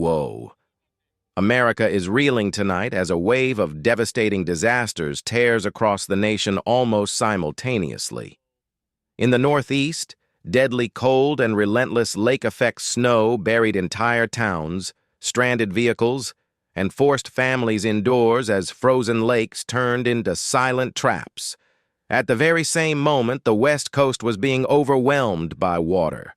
Whoa. America is reeling tonight as a wave of devastating disasters tears across the nation almost simultaneously. In the Northeast, deadly cold and relentless lake-effect snow buried entire towns, stranded vehicles, and forced families indoors as frozen lakes turned into silent traps. At the very same moment, the West Coast was being overwhelmed by water.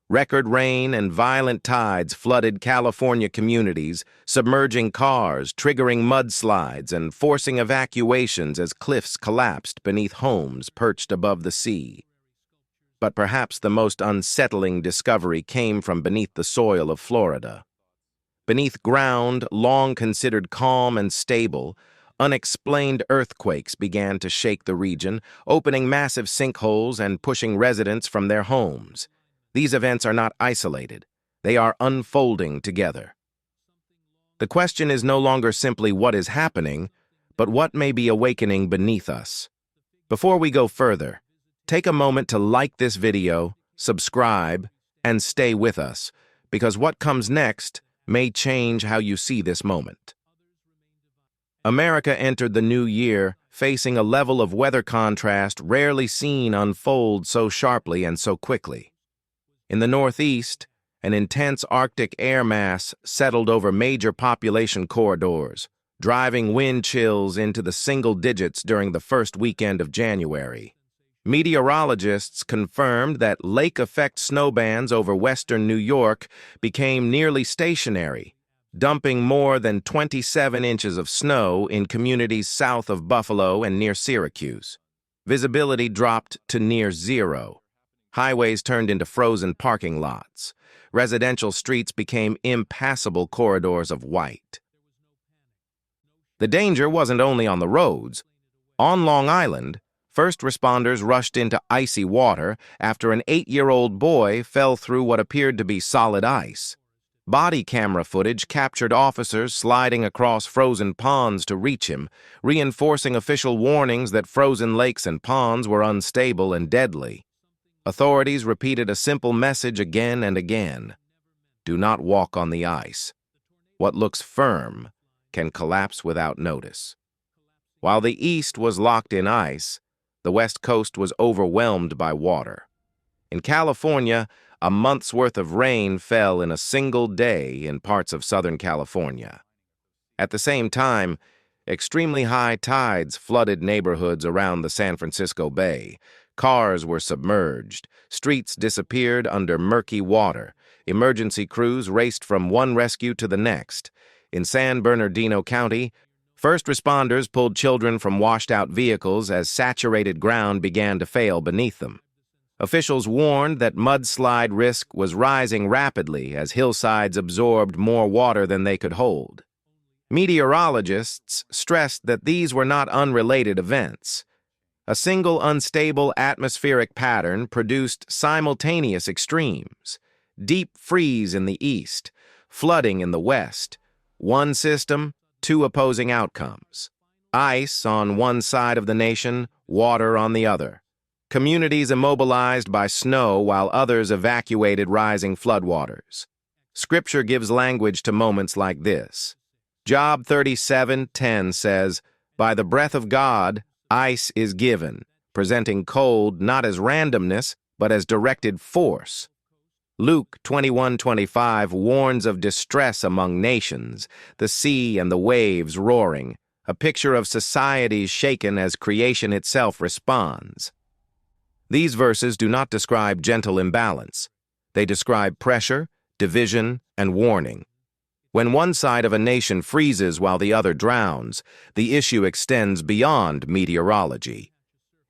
Record rain and violent tides flooded California communities, submerging cars, triggering mudslides, and forcing evacuations as cliffs collapsed beneath homes perched above the sea. But perhaps the most unsettling discovery came from beneath the soil of Florida. Beneath ground long considered calm and stable, unexplained earthquakes began to shake the region, opening massive sinkholes and pushing residents from their homes. These events are not isolated. They are unfolding together. The question is no longer simply what is happening, but what may be awakening beneath us. Before we go further, take a moment to like this video, subscribe, and stay with us, because what comes next may change how you see this moment. America entered the new year facing a level of weather contrast rarely seen unfold so sharply and so quickly. In the Northeast, an intense Arctic air mass settled over major population corridors, driving wind chills into the single digits during the first weekend of January. Meteorologists confirmed that lake-effect snowbands over western New York became nearly stationary, dumping more than 27 inches of snow in communities south of Buffalo and near Syracuse. Visibility dropped to near zero. Highways turned into frozen parking lots. Residential streets became impassable corridors of white. The danger wasn't only on the roads. On Long Island, first responders rushed into icy water after an 8-year-old boy fell through what appeared to be solid ice. Body camera footage captured officers sliding across frozen ponds to reach him, reinforcing official warnings that frozen lakes and ponds were unstable and deadly. Authorities repeated a simple message again and again: do not walk on the ice. What looks firm can collapse without notice. While the East was locked in ice, the West Coast was overwhelmed by water. In California, a month's worth of rain fell in a single day in parts of Southern California. At the same time, extremely high tides flooded neighborhoods around the San Francisco Bay. Cars were submerged, streets disappeared under murky water, emergency crews raced from one rescue to the next. In San Bernardino County, first responders pulled children from washed-out vehicles as saturated ground began to fail beneath them. Officials warned that mudslide risk was rising rapidly as hillsides absorbed more water than they could hold. Meteorologists stressed that these were not unrelated events. A single unstable atmospheric pattern produced simultaneous extremes: deep freeze in the east, flooding in the west. One system, two opposing outcomes. Ice on one side of the nation, water on the other. Communities immobilized by snow while others evacuated rising floodwaters. Scripture gives language to moments like this. Job 37:10 says, "By the breath of God, ice is given," presenting cold not as randomness, but as directed force. Luke 21:25 warns of distress among nations, the sea and the waves roaring, a picture of societies shaken as creation itself responds. These verses do not describe gentle imbalance. They describe pressure, division, and warning. When one side of a nation freezes while the other drowns, the issue extends beyond meteorology.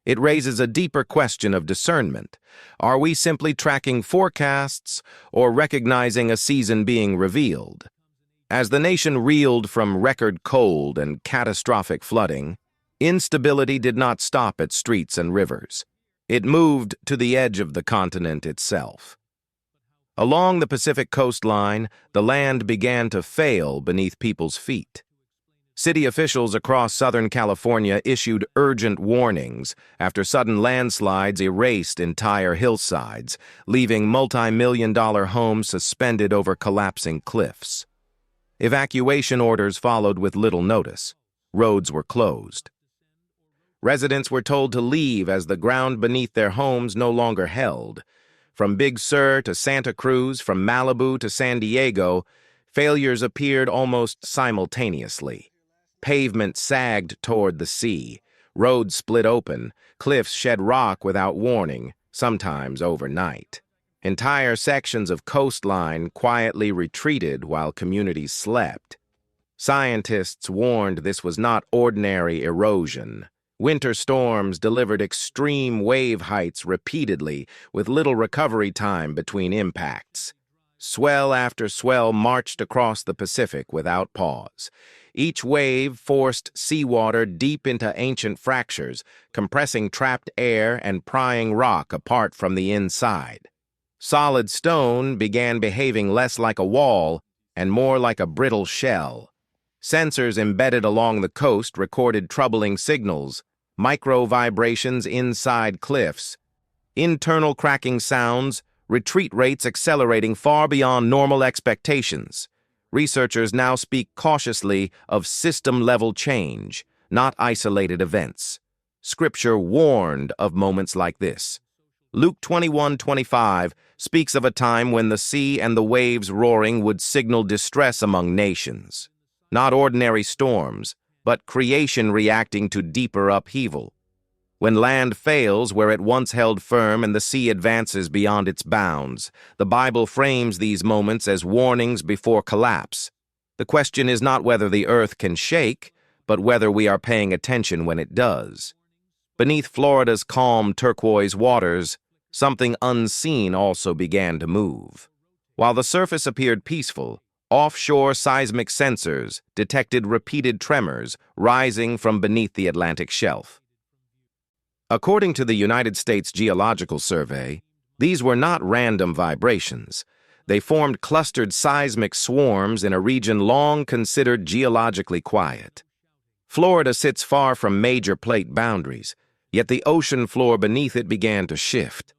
It raises a deeper question of discernment. Are we simply tracking forecasts or recognizing a season being revealed? As the nation reeled from record cold and catastrophic flooding, instability did not stop at streets and rivers. It moved to the edge of the continent itself. Along the Pacific coastline, the land began to fail beneath people's feet. City officials across Southern California issued urgent warnings after sudden landslides erased entire hillsides, leaving multi-million-dollar homes suspended over collapsing cliffs. Evacuation orders followed with little notice. Roads were closed. Residents were told to leave as the ground beneath their homes no longer held. From Big Sur to Santa Cruz, from Malibu to San Diego, failures appeared almost simultaneously. Pavement sagged toward the sea. Roads split open. Cliffs shed rock without warning, sometimes overnight. Entire sections of coastline quietly retreated while communities slept. Scientists warned this was not ordinary erosion. Winter storms delivered extreme wave heights repeatedly, with little recovery time between impacts. Swell after swell marched across the Pacific without pause. Each wave forced seawater deep into ancient fractures, compressing trapped air and prying rock apart from the inside. Solid stone began behaving less like a wall and more like a brittle shell. Sensors embedded along the coast recorded troubling signals, micro-vibrations inside cliffs, internal cracking sounds, retreat rates accelerating far beyond normal expectations. Researchers now speak cautiously of system-level change, not isolated events. Scripture warned of moments like this. Luke 21:25 speaks of a time when the sea and the waves roaring would signal distress among nations. Not ordinary storms, but creation reacting to deeper upheaval. When land fails where it once held firm and the sea advances beyond its bounds, the Bible frames these moments as warnings before collapse. The question is not whether the earth can shake, but whether we are paying attention when it does. Beneath Florida's calm turquoise waters, something unseen also began to move. While the surface appeared peaceful, offshore seismic sensors detected repeated tremors rising from beneath the Atlantic shelf. According to the United States Geological Survey, these were not random vibrations. They formed clustered seismic swarms in a region long considered geologically quiet. Florida sits far from major plate boundaries, yet the ocean floor beneath it began to shift.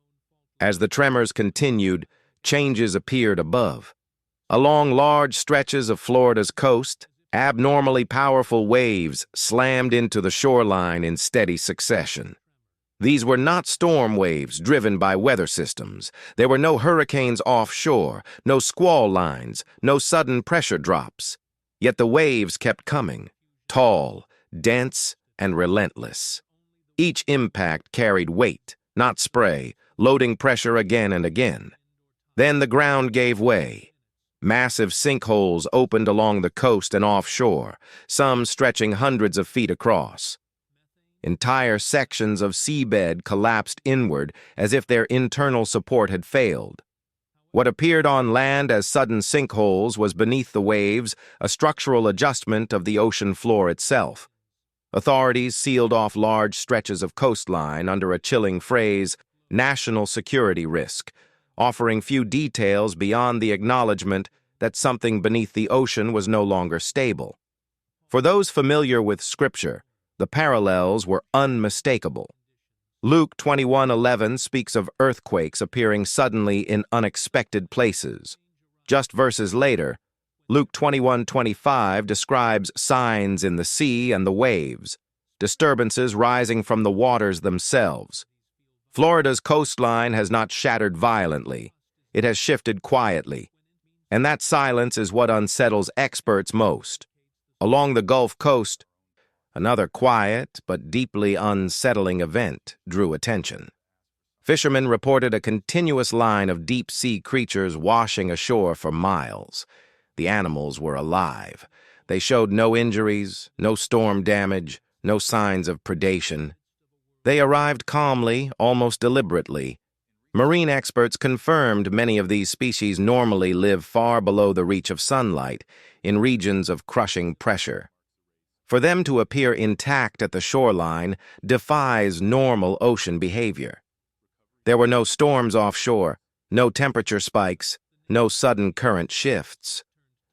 As the tremors continued, changes appeared above. Along large stretches of Florida's coast, abnormally powerful waves slammed into the shoreline in steady succession. These were not storm waves driven by weather systems. There were no hurricanes offshore, no squall lines, no sudden pressure drops. Yet the waves kept coming, tall, dense, and relentless. Each impact carried weight, not spray, loading pressure again and again. Then the ground gave way. Massive sinkholes opened along the coast and offshore, some stretching hundreds of feet across. Entire sections of seabed collapsed inward as if their internal support had failed. What appeared on land as sudden sinkholes was beneath the waves a structural adjustment of the ocean floor itself. Authorities sealed off large stretches of coastline under a chilling phrase, national security risk, offering few details beyond the acknowledgement that something beneath the ocean was no longer stable. For those familiar with Scripture, the parallels were unmistakable. Luke 21:11 speaks of earthquakes appearing suddenly in unexpected places. Just verses later, Luke 21:25 describes signs in the sea and the waves, disturbances rising from the waters themselves. Florida's coastline has not shattered violently. It has shifted quietly. And that silence is what unsettles experts most. Along the Gulf Coast, another quiet but deeply unsettling event drew attention. Fishermen reported a continuous line of deep-sea creatures washing ashore for miles. The animals were alive. They showed no injuries, no storm damage, no signs of predation. They arrived calmly, almost deliberately. Marine experts confirmed many of these species normally live far below the reach of sunlight, in regions of crushing pressure. For them to appear intact at the shoreline defies normal ocean behavior. There were no storms offshore, no temperature spikes, no sudden current shifts.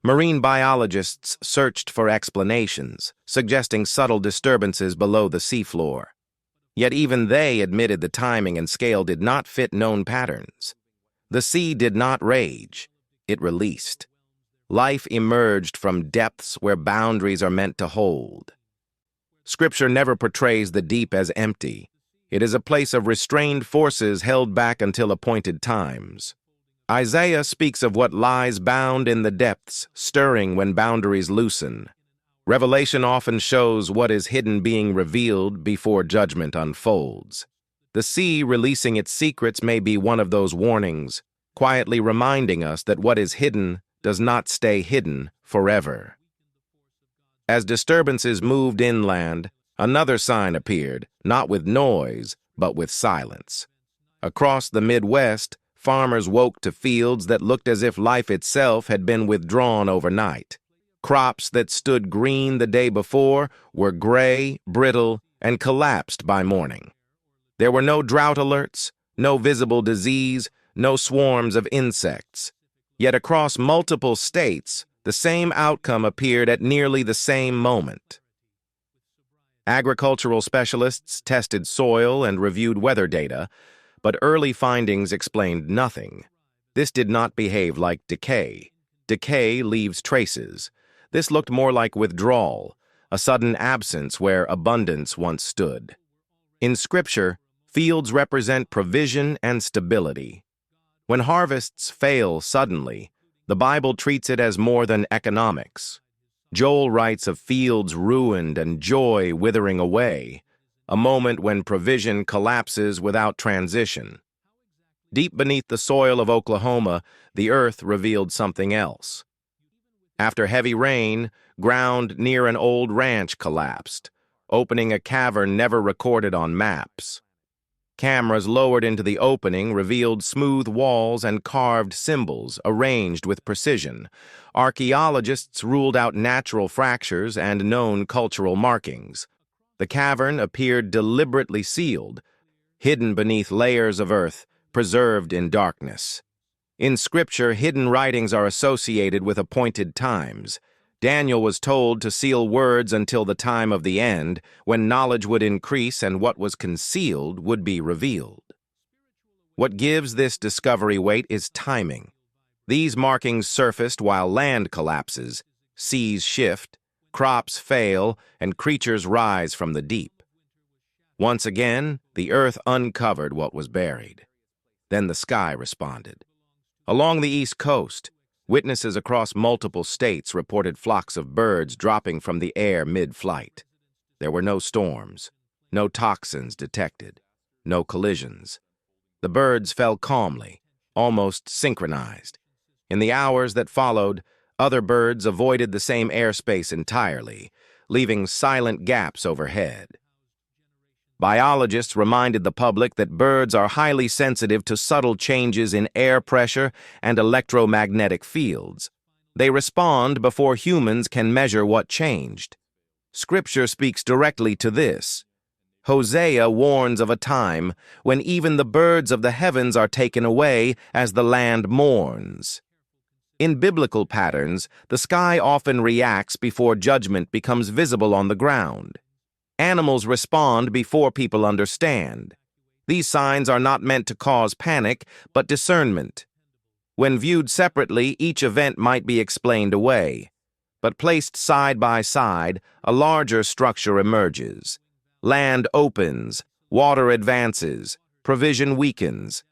Marine biologists searched for explanations, suggesting subtle disturbances below the seafloor. Yet even they admitted the timing and scale did not fit known patterns. The sea did not rage, it released. life emerged from depths where boundaries are meant to hold. Scripture never portrays the deep as empty. It is a place of restrained forces held back until appointed times. Isaiah speaks of what lies bound in the depths, stirring when boundaries loosen. Revelation often shows what is hidden being revealed before judgment unfolds. The sea releasing its secrets may be one of those warnings, quietly reminding us that what is hidden does not stay hidden forever. As disturbances moved inland, another sign appeared, not with noise, but with silence. Across the Midwest, farmers woke to fields that looked as if life itself had been withdrawn overnight. Crops that stood green the day before were gray, brittle, and collapsed by morning. There were no drought alerts, no visible disease, no swarms of insects. Yet across multiple states, the same outcome appeared at nearly the same moment. Agricultural specialists tested soil and reviewed weather data, but early findings explained nothing. This did not behave like decay. Decay leaves traces. This looked more like withdrawal, a sudden absence where abundance once stood. In Scripture, fields represent provision and stability. When harvests fail suddenly, the Bible treats it as more than economics. Joel writes of fields ruined and joy withering away, a moment when provision collapses without transition. Deep beneath the soil of Oklahoma, the earth revealed something else. After heavy rain, ground near an old ranch collapsed, opening a cavern never recorded on maps. Cameras lowered into the opening revealed smooth walls and carved symbols arranged with precision. Archaeologists ruled out natural fractures and known cultural markings. The cavern appeared deliberately sealed, hidden beneath layers of earth, preserved in darkness. In Scripture, hidden writings are associated with appointed times. Daniel was told to seal words until the time of the end, when knowledge would increase and what was concealed would be revealed. What gives this discovery weight is timing. These markings surfaced while land collapses, seas shift, crops fail, and creatures rise from the deep. Once again, the earth uncovered what was buried. Then the sky responded. Along the East Coast, witnesses across multiple states reported flocks of birds dropping from the air mid-flight. There were no storms, no toxins detected, no collisions. The birds fell calmly, almost synchronized. In the hours that followed, other birds avoided the same airspace entirely, leaving silent gaps overhead. Biologists reminded the public that birds are highly sensitive to subtle changes in air pressure and electromagnetic fields. They respond before humans can measure what changed. Scripture speaks directly to this. Hosea warns of a time when even the birds of the heavens are taken away as the land mourns. In biblical patterns, the sky often reacts before judgment becomes visible on the ground. Animals respond before people understand. These signs are not meant to cause panic, but discernment. When viewed separately, each event might be explained away. But placed side by side, a larger structure emerges. Land opens, water advances, provision weakens.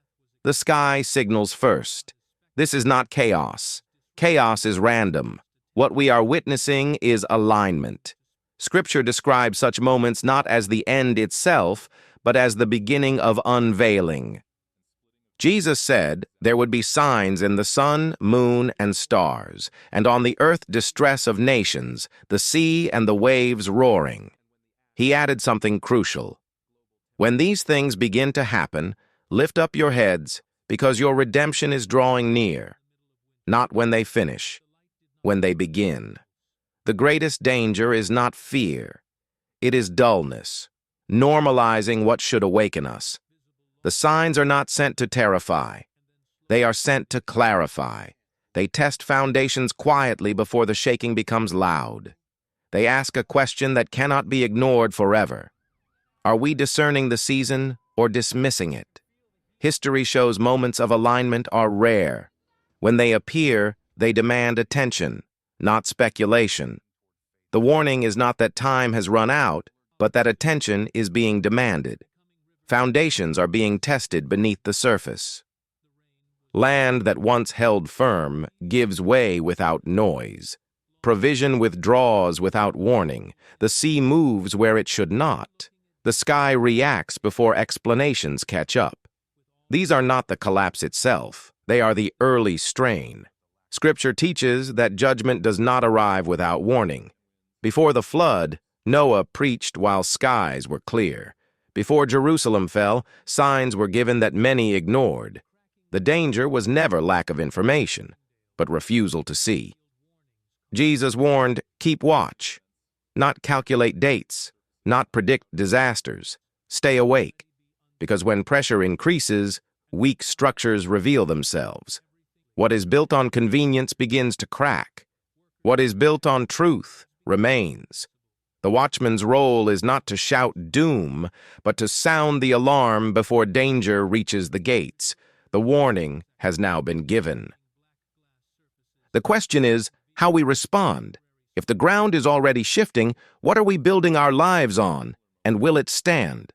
The sky signals first. This is not chaos. Chaos is random. What we are witnessing is alignment. Scripture describes such moments not as the end itself, but as the beginning of unveiling. Jesus said there would be signs in the sun, moon, and stars, and on the earth distress of nations, the sea and the waves roaring. He added something crucial. When these things begin to happen, lift up your heads, because your redemption is drawing near. Not when they finish, when they begin. The greatest danger is not fear. It is dullness, normalizing what should awaken us. The signs are not sent to terrify. They are sent to clarify. They test foundations quietly before the shaking becomes loud. They ask a question that cannot be ignored forever. Are we discerning the season or dismissing it? History shows moments of alignment are rare. When they appear, They demand attention, not speculation. The warning is not that time has run out, but that attention is being demanded. Foundations are being tested beneath the surface. Land that once held firm gives way without noise. Provision withdraws without warning. The sea moves where it should not. The sky reacts before explanations catch up. These are not the collapse itself. They are the early strain. Scripture teaches that judgment does not arrive without warning. Before the flood, Noah preached while skies were clear. Before Jerusalem fell, signs were given that many ignored. The danger was never lack of information, but refusal to see. Jesus warned, keep watch, not calculate dates, not predict disasters. Stay awake, because when pressure increases, weak structures reveal themselves. What is built on convenience begins to crack. What is built on truth remains. The watchman's role is not to shout doom, but to sound the alarm before danger reaches the gates. The warning has now been given. The question is how we respond. If the ground is already shifting, what are we building our lives on, and will it stand?